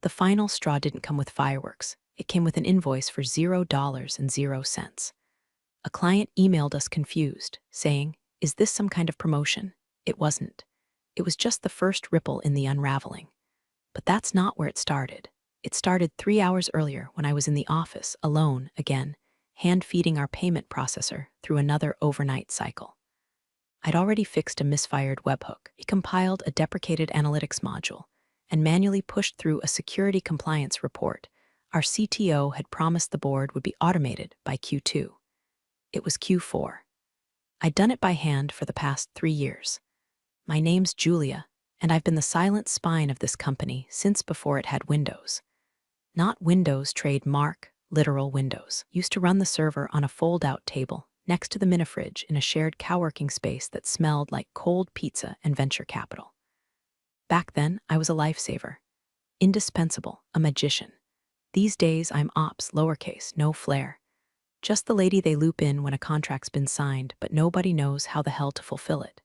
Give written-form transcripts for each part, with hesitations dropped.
the final straw didn't come with fireworks. It came with an invoice for $0.00. A client emailed us confused, saying, "Is this some kind of promotion?" It wasn't. It was just the first ripple in the unraveling. But that's not where it started. It started 3 hours earlier when I was in the office, alone, again, hand-feeding our payment processor through another overnight cycle. I'd already fixed a misfired webhook, compiled a deprecated analytics module, and manually pushed through a security compliance report. Our CTO had promised the board would be automated by Q2. It was Q4. I'd done it by hand for the past 3 years. My name's Julia, and I've been the silent spine of this company since before it had Windows. Not Windows trademark, literal Windows. Used to run the server on a fold-out table next to the mini-fridge in a shared coworking space that smelled like cold pizza and venture capital. Back then, I was a lifesaver. Indispensable, a magician. These days, I'm ops, lowercase, no flair. Just the lady they loop in when a contract's been signed, but nobody knows how the hell to fulfill it.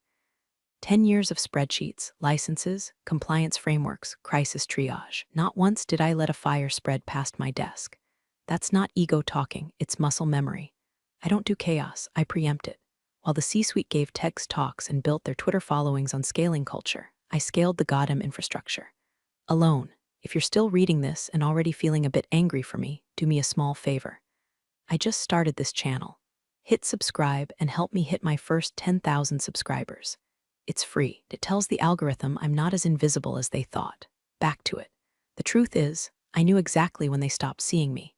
10 years of spreadsheets, licenses, compliance frameworks, crisis triage. Not once did I let a fire spread past my desk. That's not ego talking, it's muscle memory. I don't do chaos, I preempt it. While the C-suite gave TEDx talks and built their Twitter followings on scaling culture, I scaled the goddamn infrastructure. Alone. If you're still reading this and already feeling a bit angry for me, do me a small favor. I just started this channel. Hit subscribe and help me hit my first 10,000 subscribers. It's free. It tells the algorithm I'm not as invisible as they thought. Back to it. The truth is, I knew exactly when they stopped seeing me.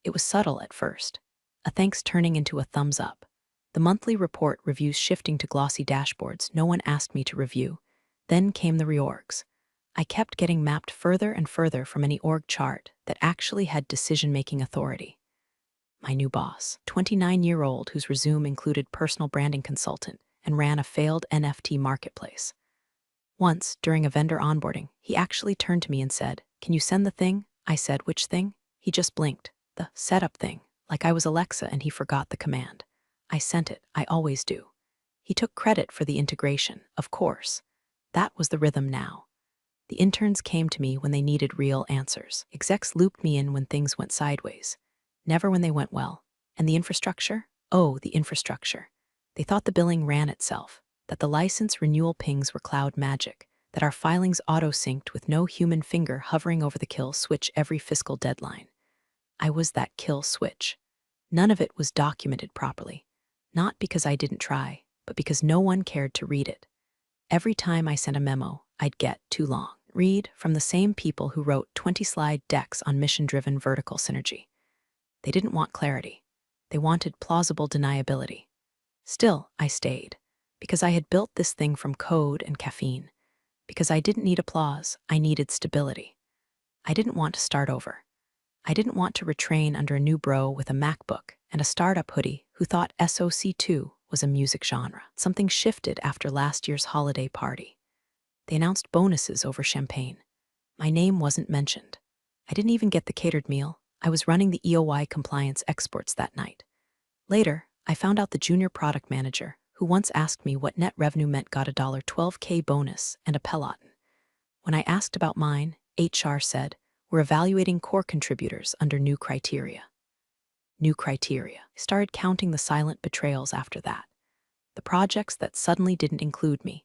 It was subtle at first. A thanks turning into a thumbs up. The monthly report reviews shifting to glossy dashboards no one asked me to review. Then came the reorgs. I kept getting mapped further and further from any org chart that actually had decision-making authority. My new boss, 29-year-old whose resume included personal branding consultant and ran a failed NFT marketplace. Once, during a vendor onboarding, he actually turned to me and said, "Can you send the thing?" I said, "Which thing?" He just blinked. "The setup thing," like I was Alexa and he forgot the command. I sent it, I always do. He took credit for the integration, of course. That was the rhythm now. The interns came to me when they needed real answers. Execs looped me in when things went sideways. Never when they went well. And the infrastructure? Oh, the infrastructure. They thought the billing ran itself, that the license renewal pings were cloud magic, that our filings auto-synced with no human finger hovering over the kill switch every fiscal deadline. I was that kill switch. None of it was documented properly. Not because I didn't try, but because no one cared to read it. Every time I sent a memo, I'd get too long. Read from the same people who wrote 20-slide decks on mission-driven vertical synergy. They didn't want clarity. They wanted plausible deniability. Still, I stayed, because I had built this thing from code and caffeine. Because I didn't need applause, I needed stability. I didn't want to start over. I didn't want to retrain under a new bro with a MacBook and a startup hoodie who thought SOC2 was a music genre. Something shifted after last year's holiday party. They announced bonuses over champagne. My name wasn't mentioned. I didn't even get the catered meal. I was running the EOY compliance exports that night. Later, I found out the junior product manager, who once asked me what net revenue meant, got a $12K bonus and a Peloton. When I asked about mine, HR said, "We're evaluating core contributors under new criteria." New criteria. I started counting the silent betrayals after that. The projects that suddenly didn't include me.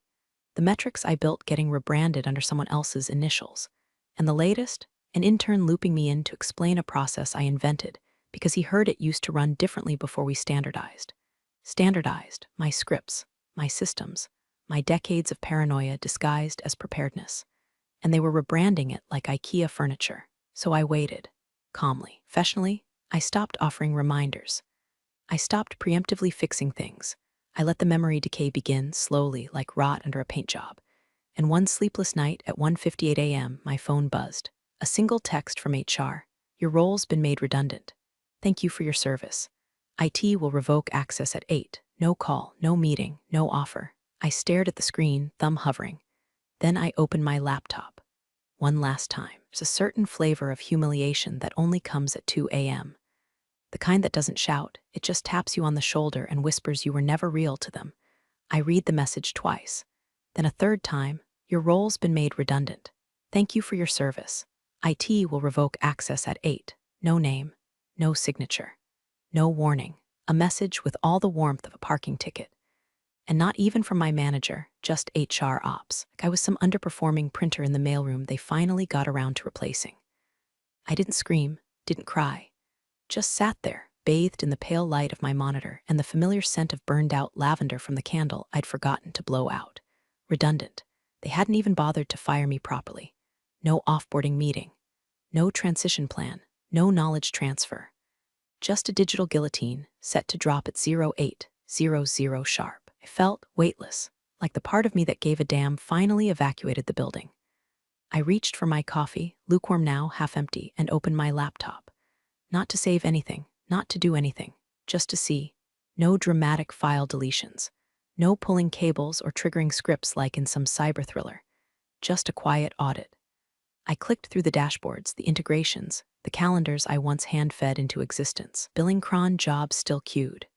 The metrics I built getting rebranded under someone else's initials. And the latest, an intern looping me in to explain a process I invented because he heard it used to run differently before we standardized. Standardized, my scripts, my systems, my decades of paranoia disguised as preparedness. And they were rebranding it like IKEA furniture. So I waited, calmly. Professionally, I stopped offering reminders. I stopped preemptively fixing things. I let the memory decay begin slowly, like rot under a paint job. And one sleepless night at 1:58 a.m., my phone buzzed. A single text from HR. "Your role's been made redundant. Thank you for your service. IT will revoke access at 8. No call, no meeting, no offer." I stared at the screen, thumb hovering. Then I opened my laptop. One last time. There's a certain flavor of humiliation that only comes at 2 a.m. The kind that doesn't shout, it just taps you on the shoulder and whispers you were never real to them. I read the message twice. Then a third time, "Your role's been made redundant. Thank you for your service. IT will revoke access at 8. No name, no signature, no warning. A message with all the warmth of a parking ticket. And not even from my manager, just HR ops. Like I was some underperforming printer in the mailroom they finally got around to replacing. I didn't scream, didn't cry. Just sat there, bathed in the pale light of my monitor and the familiar scent of burned-out lavender from the candle I'd forgotten to blow out. Redundant. They hadn't even bothered to fire me properly. No offboarding meeting. No transition plan. No knowledge transfer. Just a digital guillotine set to drop at 0800 sharp. I felt weightless, like the part of me that gave a damn finally evacuated the building. I reached for my coffee, lukewarm now, half empty, and opened my laptop. Not to save anything, not to do anything, just to see. No dramatic file deletions. No pulling cables or triggering scripts like in some cyber thriller. Just a quiet audit. I clicked through the dashboards, the integrations, the calendars I once hand-fed into existence. Billing cron jobs still queued.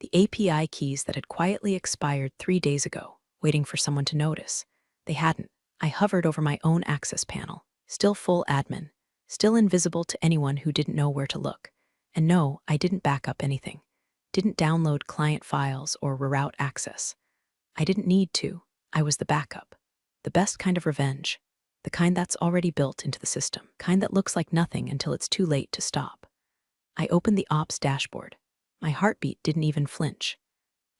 The API keys that had quietly expired 3 days ago, waiting for someone to notice. They hadn't. I hovered over my own access panel, still full admin, still invisible to anyone who didn't know where to look. And no, I didn't back up anything. Didn't download client files or reroute access. I didn't need to. I was the backup. The best kind of revenge. The kind that's already built into the system. Kind that looks like nothing until it's too late to stop. I opened the ops dashboard. My heartbeat didn't even flinch.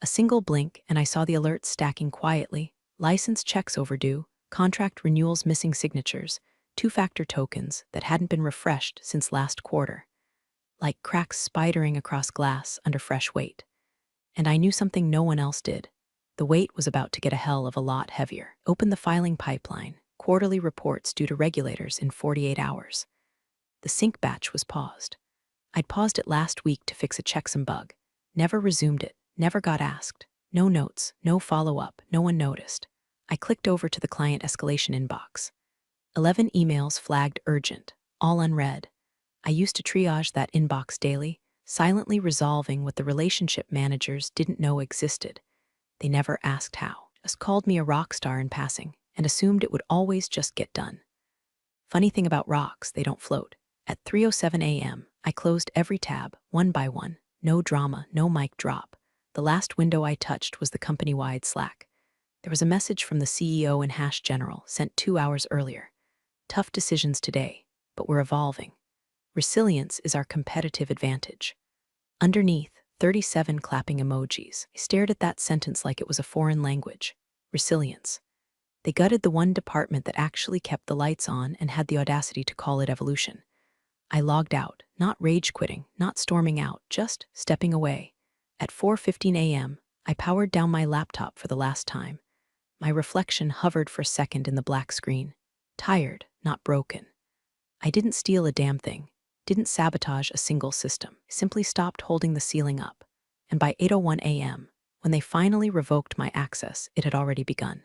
A single blink and I saw the alerts stacking quietly. License checks overdue, contract renewals missing signatures, two-factor tokens that hadn't been refreshed since last quarter. Like cracks spidering across glass under fresh weight. And I knew something no one else did. The weight was about to get a hell of a lot heavier. Open the filing pipeline, quarterly reports due to regulators in 48 hours. The sync batch was paused. I'd paused it last week to fix a checksum bug. Never resumed it, never got asked. No notes, no follow-up, no one noticed. I clicked over to the client escalation inbox. 11 emails flagged urgent, all unread. I used to triage that inbox daily, silently resolving what the relationship managers didn't know existed. They never asked how, just called me a rock star in passing and assumed it would always just get done. Funny thing about rocks, they don't float. At 3:07 a.m., I closed every tab, one by one. No drama, no mic drop. The last window I touched was the company-wide Slack. There was a message from the CEO and Hash General sent 2 hours earlier. Tough decisions today, but we're evolving. Resilience is our competitive advantage. Underneath, 37 clapping emojis. I stared at that sentence like it was a foreign language. Resilience. They gutted the one department that actually kept the lights on and had the audacity to call it evolution. I logged out, not rage quitting, not storming out, just stepping away. At 4:15 a.m., I powered down my laptop for the last time. My reflection hovered for a second in the black screen. Tired, not broken. I didn't steal a damn thing, didn't sabotage a single system, simply stopped holding the ceiling up. And by 8:01 a.m., when they finally revoked my access, it had already begun.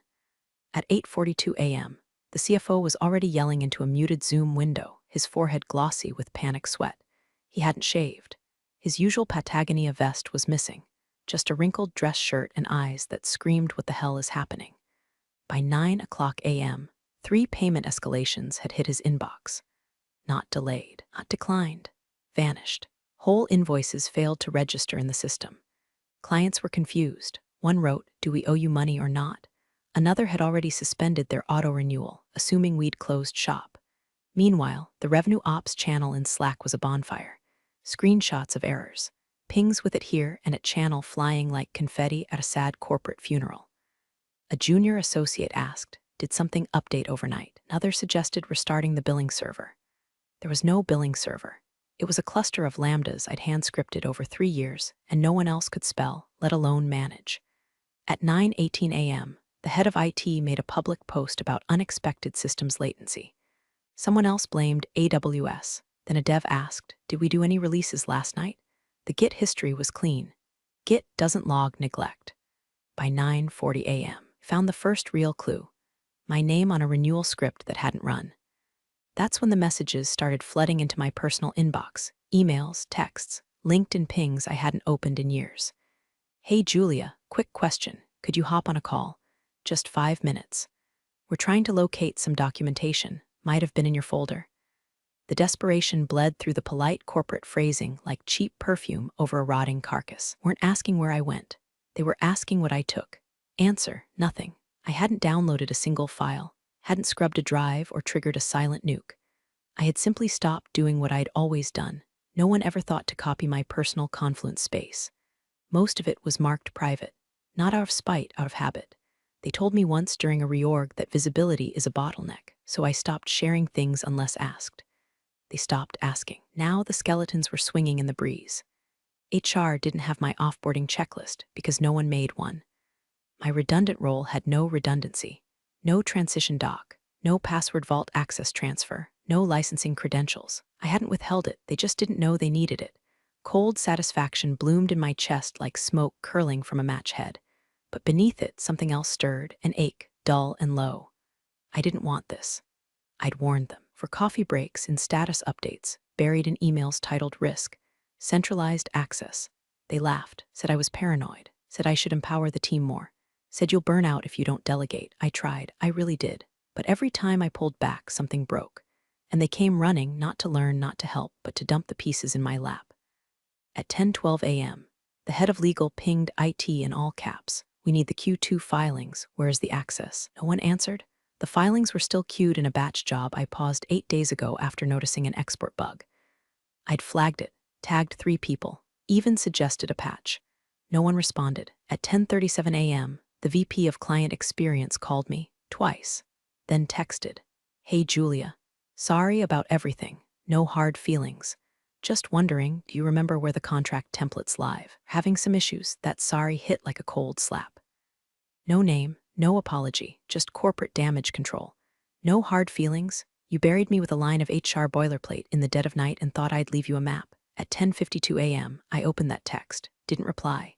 At 8:42 a.m., the CFO was already yelling into a muted Zoom window, his forehead glossy with panic sweat. He hadn't shaved. His usual Patagonia vest was missing, just a wrinkled dress shirt and eyes that screamed what the hell is happening. By 9:00 a.m., 3 payment escalations had hit his inbox. Not delayed, not declined, vanished. Whole invoices failed to register in the system. Clients were confused. One wrote, "Do we owe you money or not?" Another had already suspended their auto-renewal, assuming we'd closed shop. Meanwhile, the revenue ops channel in Slack was a bonfire. Screenshots of errors, pings with it here and at channel flying like confetti at a sad corporate funeral. A junior associate asked, "Did something update overnight?" Another suggested restarting the billing server. There was no billing server. It was a cluster of lambdas I'd hand-scripted over 3 years, and no one else could spell, let alone manage. At 9:18 a.m., the head of IT made a public post about unexpected systems latency. Someone else blamed AWS. Then a dev asked, "Did we do any releases last night?" The Git history was clean. Git doesn't log neglect. By 9:40 a.m., found the first real clue. My name on a renewal script that hadn't run. That's when the messages started flooding into my personal inbox. Emails, texts, LinkedIn pings I hadn't opened in years. "Hey Julia, quick question. Could you hop on a call? Just 5 minutes. We're trying to locate some documentation. Might have been in your folder." The desperation bled through the polite corporate phrasing like cheap perfume over a rotting carcass. Weren't asking where I went. They were asking what I took. Answer, nothing. I hadn't downloaded a single file, hadn't scrubbed a drive or triggered a silent nuke. I had simply stopped doing what I'd always done. No one ever thought to copy my personal Confluence space. Most of it was marked private, not out of spite, out of habit. They told me once during a reorg that visibility is a bottleneck, so I stopped sharing things unless asked. They stopped asking. Now the skeletons were swinging in the breeze. HR didn't have my offboarding checklist because no one made one. My redundant role had no redundancy, no transition doc, no password vault access transfer, no licensing credentials. I hadn't withheld it, they just didn't know they needed it. Cold satisfaction bloomed in my chest like smoke curling from a match head. But beneath it, something else stirred, an ache, dull and low. I didn't want this. I'd warned them. For coffee breaks in status updates, buried in emails titled Risk, Centralized Access. They laughed, said I was paranoid, said I should empower the team more, said you'll burn out if you don't delegate. I tried, I really did. But every time I pulled back, something broke. And they came running, not to learn, not to help, but to dump the pieces in my lap. At 10:12 a.m., the head of legal pinged IT in all caps. We need the Q2 filings. Where's the access? No one answered. The filings were still queued in a batch job I paused 8 days ago after noticing an export bug. I'd flagged it, tagged 3 people, even suggested a patch. No one responded. At 10:37 a.m., the VP of Client Experience called me, twice, then texted, "Hey Julia, sorry about everything, no hard feelings. Just wondering, do you remember where the contract template's live? Having some issues, that sorry hit like a cold slap. No name, no apology, just corporate damage control. No hard feelings. You buried me with a line of HR boilerplate in the dead of night and thought I'd leave you a map. At 10:52 a.m., I opened that text, didn't reply.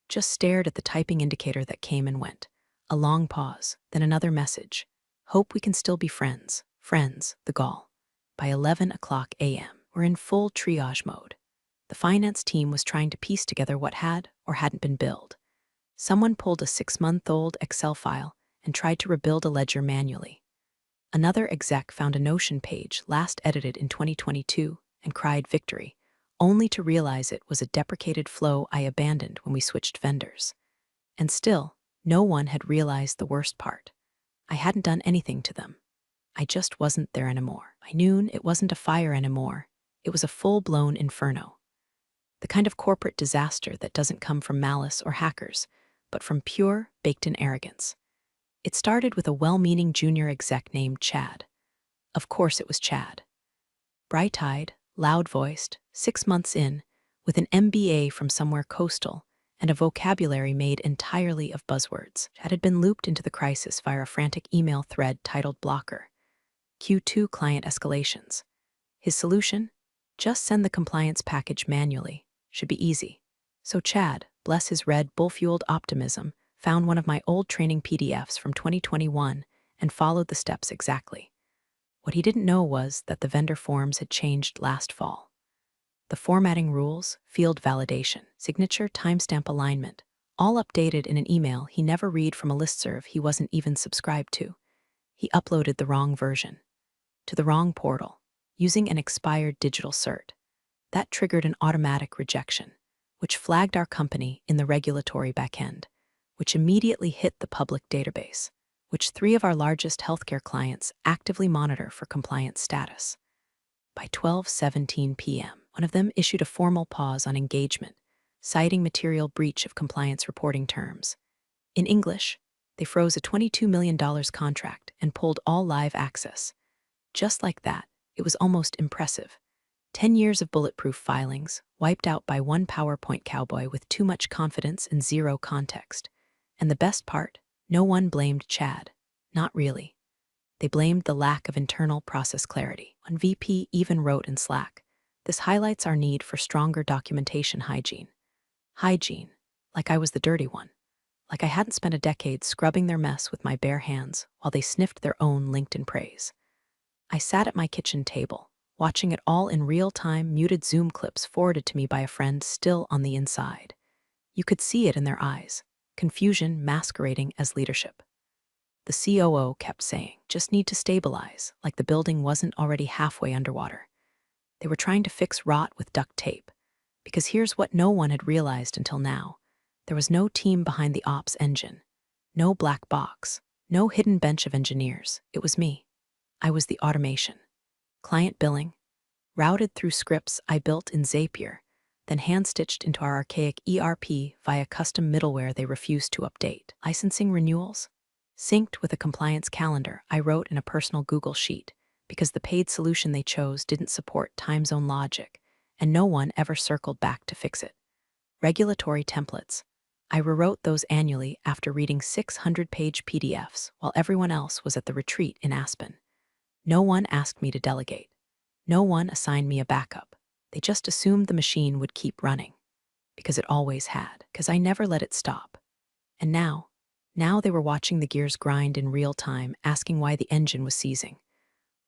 Just stared at the typing indicator that came and went. A long pause, then another message. Hope we can still be friends. Friends, the gall. By 11 o'clock a.m., we're in full triage mode. The finance team was trying to piece together what had or hadn't been billed. Someone pulled a 6-month-old Excel file and tried to rebuild a ledger manually. Another exec found a Notion page last edited in 2022 and cried victory, only to realize it was a deprecated flow I abandoned when we switched vendors. And still, no one had realized the worst part. I hadn't done anything to them. I just wasn't there anymore. By noon, it wasn't a fire anymore. It was a full-blown inferno. The kind of corporate disaster that doesn't come from malice or hackers, but from pure, baked-in arrogance. It started with a well-meaning junior exec named Chad. Of course it was Chad. Bright-eyed, loud-voiced, 6 months in, with an MBA from somewhere coastal, and a vocabulary made entirely of buzzwords. Chad had been looped into the crisis via a frantic email thread titled Blocker. Q2 client escalations. His solution? Just send the compliance package manually. Should be easy. So Chad, bless his red bull-fueled optimism, found one of my old training PDFs from 2021 and followed the steps exactly. What he didn't know was that the vendor forms had changed last fall. The formatting rules, field validation, signature, timestamp alignment, all updated in an email he never read from a listserv he wasn't even subscribed to. He uploaded the wrong version, to the wrong portal, using an expired digital cert. That triggered an automatic rejection, which flagged our company in the regulatory backend, which immediately hit the public database, which 3 of our largest healthcare clients actively monitor for compliance status. By 12:17 p.m., one of them issued a formal pause on engagement, citing material breach of compliance reporting terms. In English, they froze a $22 million contract and pulled all live access. Just like that, it was almost impressive. 10 years of bulletproof filings, wiped out by one PowerPoint cowboy with too much confidence and zero context. And the best part, no one blamed Chad. Not really. They blamed the lack of internal process clarity. One VP even wrote in Slack, "This highlights our need for stronger documentation hygiene." Hygiene, like I was the dirty one. Like I hadn't spent a decade scrubbing their mess with my bare hands while they sniffed their own LinkedIn praise. I sat at my kitchen table, watching it all in real-time muted Zoom clips forwarded to me by a friend still on the inside. You could see it in their eyes, confusion masquerading as leadership. The COO kept saying, "Just need to stabilize," like the building wasn't already halfway underwater. They were trying to fix rot with duct tape. Because here's what no one had realized until now. There was no team behind the ops engine. No black box. No hidden bench of engineers. It was me. I was the automation. Client billing, routed through scripts I built in Zapier, then hand-stitched into our archaic ERP via custom middleware they refused to update. Licensing renewals, synced with a compliance calendar I wrote in a personal Google sheet because the paid solution they chose didn't support time zone logic, and no one ever circled back to fix it. Regulatory templates. I rewrote those annually after reading 600-page PDFs while everyone else was at the retreat in Aspen. No one asked me to delegate. No one assigned me a backup. They just assumed the machine would keep running. Because it always had. Because I never let it stop. And now they were watching the gears grind in real time, asking why the engine was seizing.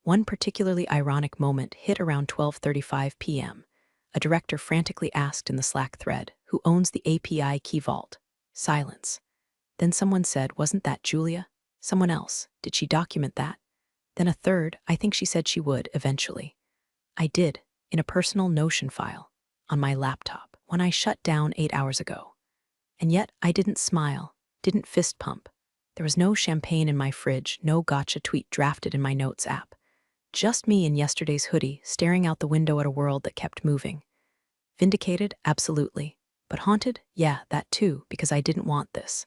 One particularly ironic moment hit around 12:35 p.m. A director frantically asked in the Slack thread, "Who owns the API key vault?" Silence. Then someone said, "Wasn't that Julia?" Someone else, "Did she document that?" Then a third, "I think she said she would, eventually." I did, in a personal Notion file, on my laptop, when I shut down 8 hours ago. And yet I didn't smile, didn't fist pump. There was no champagne in my fridge, no gotcha tweet drafted in my notes app. Just me in yesterday's hoodie, staring out the window at a world that kept moving. Vindicated? Absolutely. But haunted? Yeah, that too, because I didn't want this.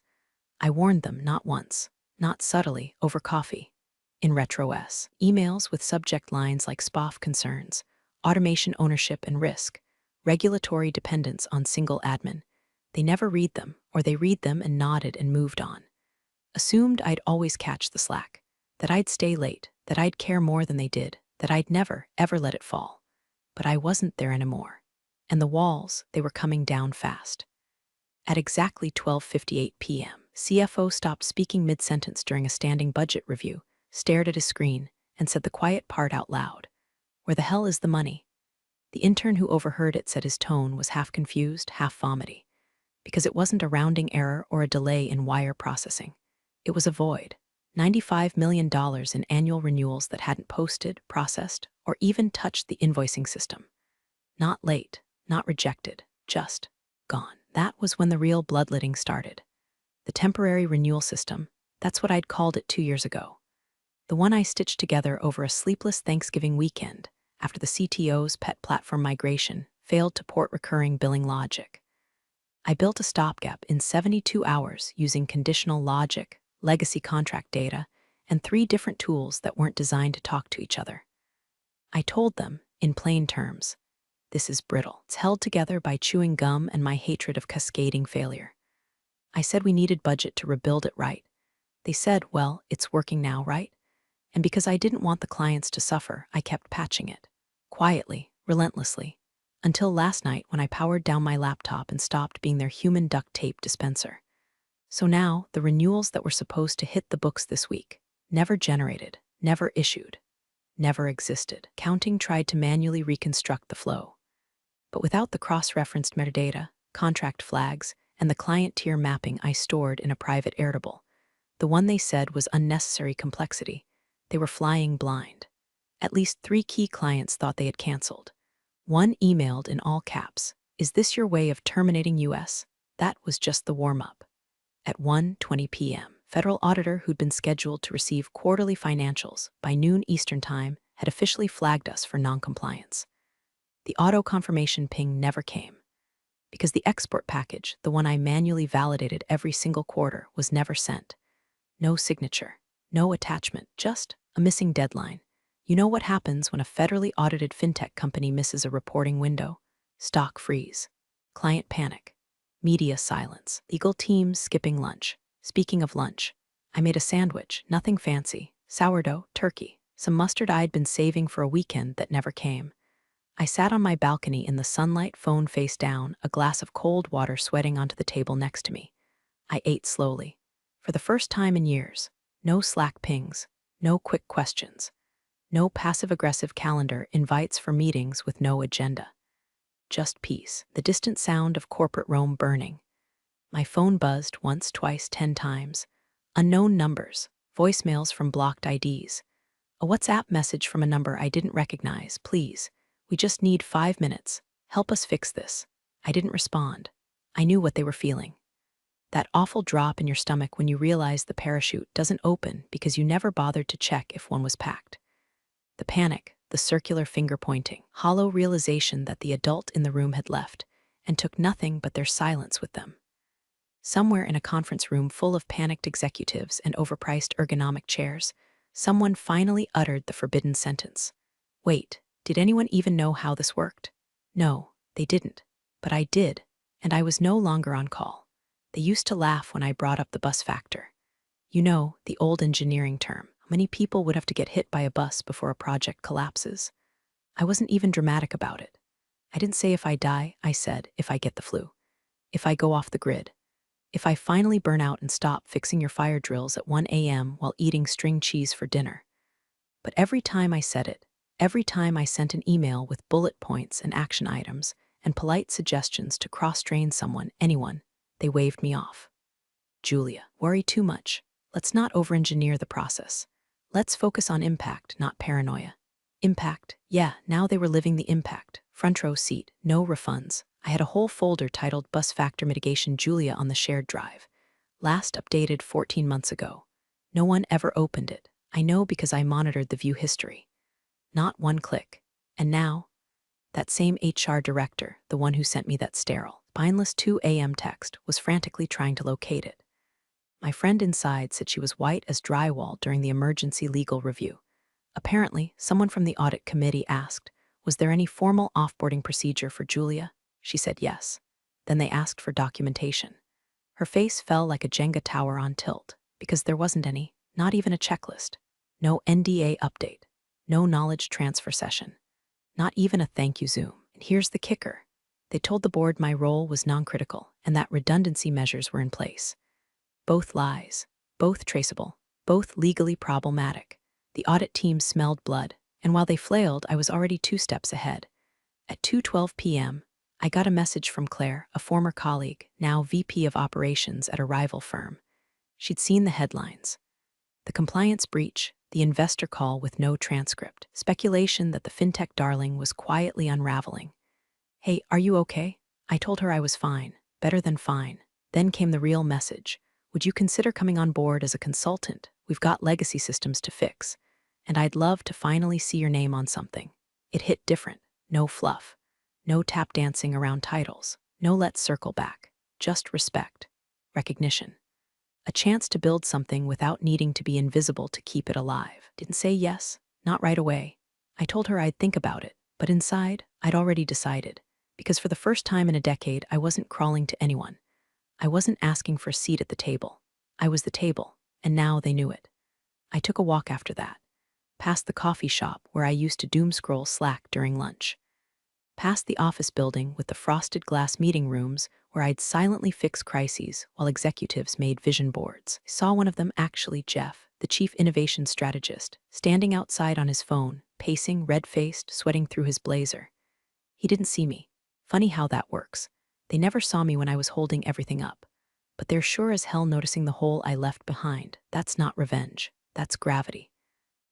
I warned them not once, not subtly, over coffee. In retro-s, emails with subject lines like SPOF concerns, automation ownership and risk, regulatory dependence on single admin. They never read them, or they read them and nodded and moved on. Assumed I'd always catch the slack, that I'd stay late, that I'd care more than they did, that I'd never, ever let it fall. But I wasn't there anymore. And the walls, they were coming down fast. At exactly 12:58 p.m., CFO stopped speaking mid-sentence during a standing budget review, stared at his screen, and said the quiet part out loud. "Where the hell is the money?" The intern who overheard it said his tone was half confused, half vomity. Because it wasn't a rounding error or a delay in wire processing. It was a void. $95 million in annual renewals that hadn't posted, processed, or even touched the invoicing system. Not late, not rejected, just gone. That was when the real bloodletting started. The temporary renewal system, that's what I'd called it 2 years ago. The one I stitched together over a sleepless Thanksgiving weekend after the CTO's pet platform migration failed to port recurring billing logic. I built a stopgap in 72 hours using conditional logic, legacy contract data, and 3 different tools that weren't designed to talk to each other. I told them, in plain terms, this is brittle. It's held together by chewing gum and my hatred of cascading failure. I said we needed budget to rebuild it right. They said, well, it's working now, right? And because I didn't want the clients to suffer, I kept patching it. Quietly, relentlessly. Until last night when I powered down my laptop and stopped being their human duct tape dispenser. So now, the renewals that were supposed to hit the books this week, never generated, never issued, never existed. Counting tried to manually reconstruct the flow. But without the cross-referenced metadata, contract flags, and the client tier mapping I stored in a private Airtable, the one they said was unnecessary complexity, they were flying blind. At least 3 key clients thought they had canceled. One emailed in all caps, "Is this your way of terminating US?" That was just the warm-up. At 1:20 p.m., federal auditor who'd been scheduled to receive quarterly financials by noon Eastern Time had officially flagged us for noncompliance. The auto-confirmation ping never came. Because the export package, the one I manually validated every single quarter, was never sent. No signature, no attachment, just a missing deadline. You know what happens when a federally audited fintech company misses a reporting window? Stock freeze. Client panic. Media silence. Legal teams skipping lunch. Speaking of lunch, I made a sandwich, nothing fancy, sourdough, turkey, some mustard I'd been saving for a weekend that never came. I sat on my balcony in the sunlight, phone face down, a glass of cold water sweating onto the table next to me. I ate slowly. For the first time in years, no Slack pings, no quick questions, no passive-aggressive calendar invites for meetings with no agenda. Just peace, the distant sound of corporate Rome burning. My phone buzzed once, twice, 10 times. Unknown numbers, voicemails from blocked IDs. A WhatsApp message from a number I didn't recognize, "Please, "We just need 5 minutes. Help us fix this." I didn't respond. I knew what they were feeling. That awful drop in your stomach when you realize the parachute doesn't open because you never bothered to check if one was packed. The panic, the circular finger pointing, hollow realization that the adult in the room had left and took nothing but their silence with them. Somewhere in a conference room full of panicked executives and overpriced ergonomic chairs, someone finally uttered the forbidden sentence. Wait, did anyone even know how this worked? No, they didn't. But I did, and I was no longer on call. They used to laugh when I brought up the bus factor. You know, the old engineering term. How many people would have to get hit by a bus before a project collapses? I wasn't even dramatic about it. I didn't say if I die, I said if I get the flu. If I go off the grid. If I finally burn out and stop fixing your fire drills at 1 a.m. while eating string cheese for dinner. But every time I said it, every time I sent an email with bullet points and action items and polite suggestions to cross-train someone, anyone, they waved me off. Julia, worry too much. Let's not over-engineer the process. Let's focus on impact, not paranoia. Impact, yeah, now they were living the impact. Front row seat, no refunds. I had a whole folder titled Bus Factor Mitigation Julia on the shared drive. Last updated 14 months ago. No one ever opened it. I know because I monitored the view history. Not one click. And now, that same HR director, the one who sent me that sterile, spineless 2 a.m. text, was frantically trying to locate it. My friend inside said she was white as drywall during the emergency legal review. Apparently, someone from the audit committee asked, was there any formal offboarding procedure for Julia? She said yes. Then they asked for documentation. Her face fell like a Jenga tower on tilt, because there wasn't any, not even a checklist. No NDA update. No knowledge transfer session. Not even a thank you Zoom. And here's the kicker. They told the board my role was non-critical and that redundancy measures were in place. Both lies, both traceable, both legally problematic. The audit team smelled blood, and while they flailed, I was already 2 steps ahead. At 2:12 p.m., I got a message from Claire, a former colleague, now VP of Operations at a rival firm. She'd seen the headlines. The compliance breach, the investor call with no transcript, speculation that the fintech darling was quietly unraveling. Hey, are you okay? I told her I was fine, better than fine. Then came the real message. Would you consider coming on board as a consultant? We've got legacy systems to fix, and I'd love to finally see your name on something. It hit different. No fluff. No tap dancing around titles. No let's circle back. Just respect. Recognition. A chance to build something without needing to be invisible to keep it alive. Didn't say yes, not right away. I told her I'd think about it, but inside, I'd already decided. Because for the first time in a decade, I wasn't crawling to anyone. I wasn't asking for a seat at the table. I was the table, and now they knew it. I took a walk after that, past the coffee shop where I used to doom scroll Slack during lunch, past the office building with the frosted glass meeting rooms where I'd silently fix crises while executives made vision boards. I saw one of them, actually Jeff, the chief innovation strategist, standing outside on his phone, pacing, red-faced, sweating through his blazer. He didn't see me. Funny how that works. They never saw me when I was holding everything up. But they're sure as hell noticing the hole I left behind. That's not revenge. That's gravity.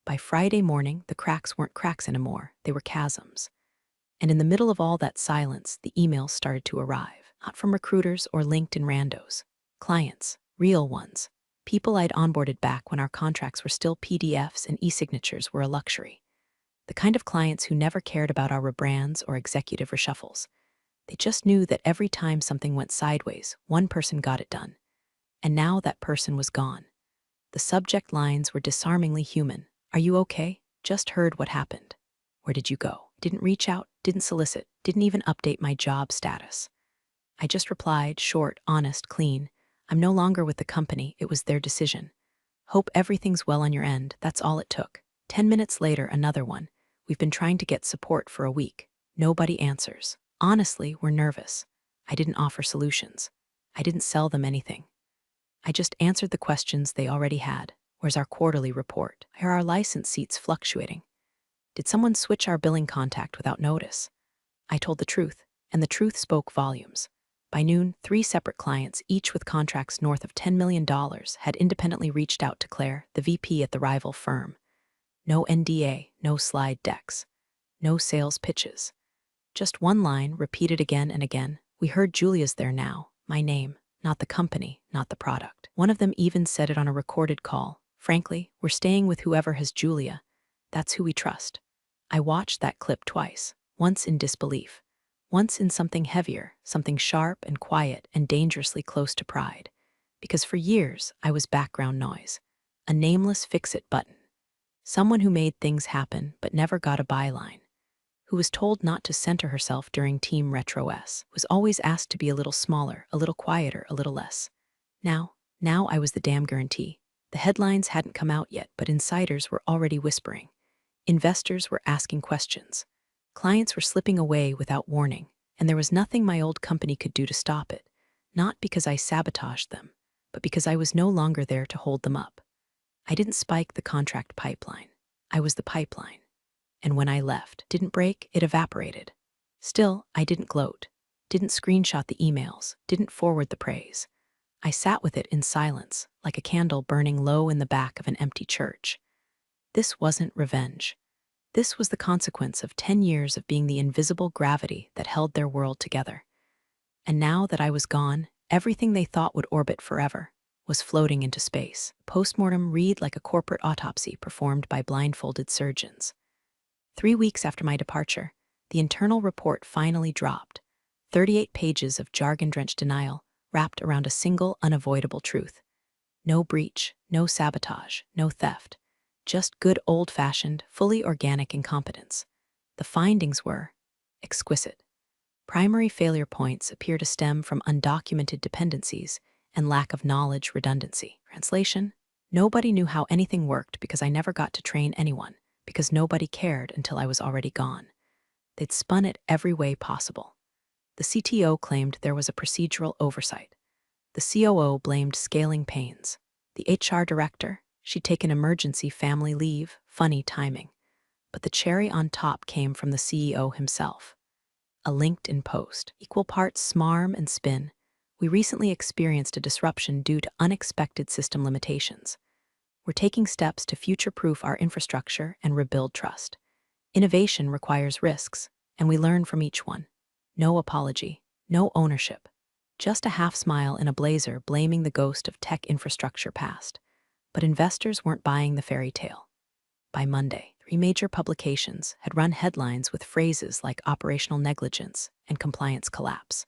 By Friday morning, the cracks weren't cracks anymore. They were chasms. And in the middle of all that silence, the emails started to arrive. Not from recruiters or LinkedIn randos. Clients. Real ones. People I'd onboarded back when our contracts were still PDFs and e-signatures were a luxury. The kind of clients who never cared about our rebrands or executive reshuffles. They just knew that every time something went sideways, one person got it done. And now that person was gone. The subject lines were disarmingly human. Are you okay? Just heard what happened. Where did you go? Didn't reach out, didn't solicit, didn't even update my job status. I just replied, short, honest, clean. I'm no longer with the company, it was their decision. Hope everything's well on your end, that's all it took. 10 minutes later, another one. We've been trying to get support for a week. Nobody answers. Honestly, we're nervous. I didn't offer solutions. I didn't sell them anything. I just answered the questions they already had. Where's our quarterly report? Are our license seats fluctuating? Did someone switch our billing contact without notice? I told the truth, and the truth spoke volumes. By noon, 3 separate clients, each with contracts north of $10 million, had independently reached out to Claire, the VP at the rival firm. No NDA, no slide decks. No sales pitches. Just one line, repeated again and again. We heard Julia's there now. My name, not the company, not the product. One of them even said it on a recorded call. Frankly, we're staying with whoever has Julia. That's who we trust. I watched that clip twice, once in disbelief, once in something heavier, something sharp and quiet and dangerously close to pride. Because for years, I was background noise, a nameless fix-it button, someone who made things happen but never got a byline, who was told not to center herself during Team Retro S, was always asked to be a little smaller, a little quieter, a little less. Now I was the damn guarantee. The headlines hadn't come out yet, but insiders were already whispering. Investors were asking questions. Clients were slipping away without warning, and there was nothing my old company could do to stop it, not because I sabotaged them, but because I was no longer there to hold them up. I didn't spike the contract pipeline. I was the pipeline. And when I left, didn't break, it evaporated. Still, I didn't gloat, didn't screenshot the emails, didn't forward the praise. I sat with it in silence, like a candle burning low in the back of an empty church. This wasn't revenge. This was the consequence of 10 years of being the invisible gravity that held their world together. And now that I was gone, everything they thought would orbit forever was floating into space. Postmortem read like a corporate autopsy performed by blindfolded surgeons. 3 weeks after my departure, the internal report finally dropped. 38 pages of jargon-drenched denial wrapped around a single unavoidable truth. No breach, no sabotage, no theft. Just good old-fashioned, fully organic incompetence. The findings were exquisite. Primary failure points appear to stem from undocumented dependencies and lack of knowledge redundancy. Translation: nobody knew how anything worked because I never got to train anyone, because nobody cared until I was already gone. They'd spun it every way possible. The CTO claimed there was a procedural oversight. The COO blamed scaling pains. The HR director, she'd taken emergency family leave, funny timing. But the cherry on top came from the CEO himself. A LinkedIn post, equal parts smarm and spin. We recently experienced a disruption due to unexpected system limitations. We're taking steps to future-proof our infrastructure and rebuild trust. Innovation requires risks, and we learn from each one. No apology, no ownership. Just a half smile in a blazer blaming the ghost of tech infrastructure past. But investors weren't buying the fairy tale. By Monday, 3 major publications had run headlines with phrases like operational negligence and compliance collapse.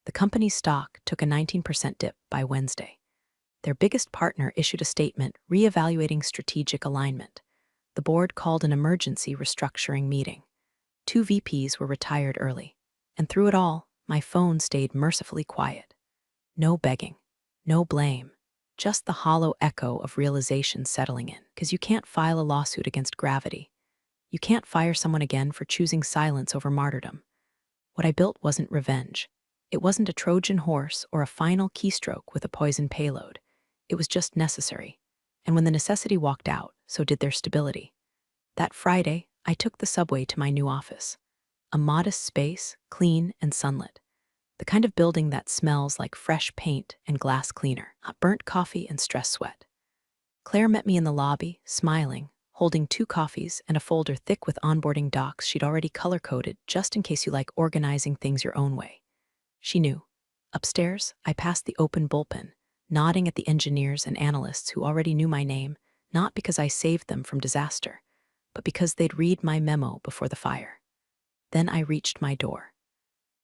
The company's stock took a 19% dip by Wednesday. Their biggest partner issued a statement reevaluating strategic alignment. The board called an emergency restructuring meeting. 2 VPs were retired early. And through it all, my phone stayed mercifully quiet. No begging, no blame, just the hollow echo of realization settling in. Because you can't file a lawsuit against gravity. You can't fire someone again for choosing silence over martyrdom. What I built wasn't revenge. It wasn't a Trojan horse or a final keystroke with a poison payload. It was just necessary. And when the necessity walked out, so did their stability. That Friday, I took the subway to my new office. A modest space, clean and sunlit. The kind of building that smells like fresh paint and glass cleaner, not burnt coffee and stress sweat. Claire met me in the lobby, smiling, holding 2 coffees and a folder thick with onboarding docs she'd already color-coded just in case you like organizing things your own way. She knew. Upstairs, I passed the open bullpen, nodding at the engineers and analysts who already knew my name, not because I saved them from disaster, but because they'd read my memo before the fire. Then I reached my door.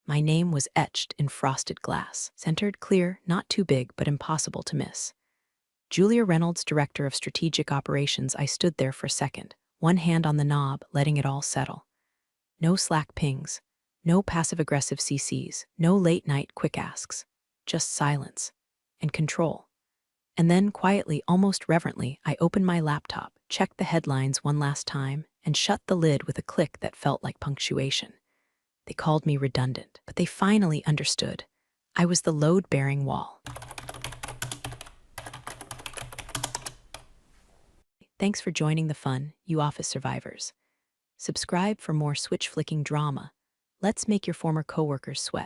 My name was etched in frosted glass, centered, clear, not too big, but impossible to miss. Julia Reynolds, Director of Strategic Operations. I stood there for a second, one hand on the knob, letting it all settle. No Slack pings, no passive-aggressive CCs, no late-night quick asks, just silence and control. And then, quietly, almost reverently, I opened my laptop, checked the headlines one last time, and shut the lid with a click that felt like punctuation. They called me redundant, but they finally understood. I was the load-bearing wall. Thanks for joining the fun, you office survivors. Subscribe for more switch-flicking drama. Let's make your former coworkers sweat.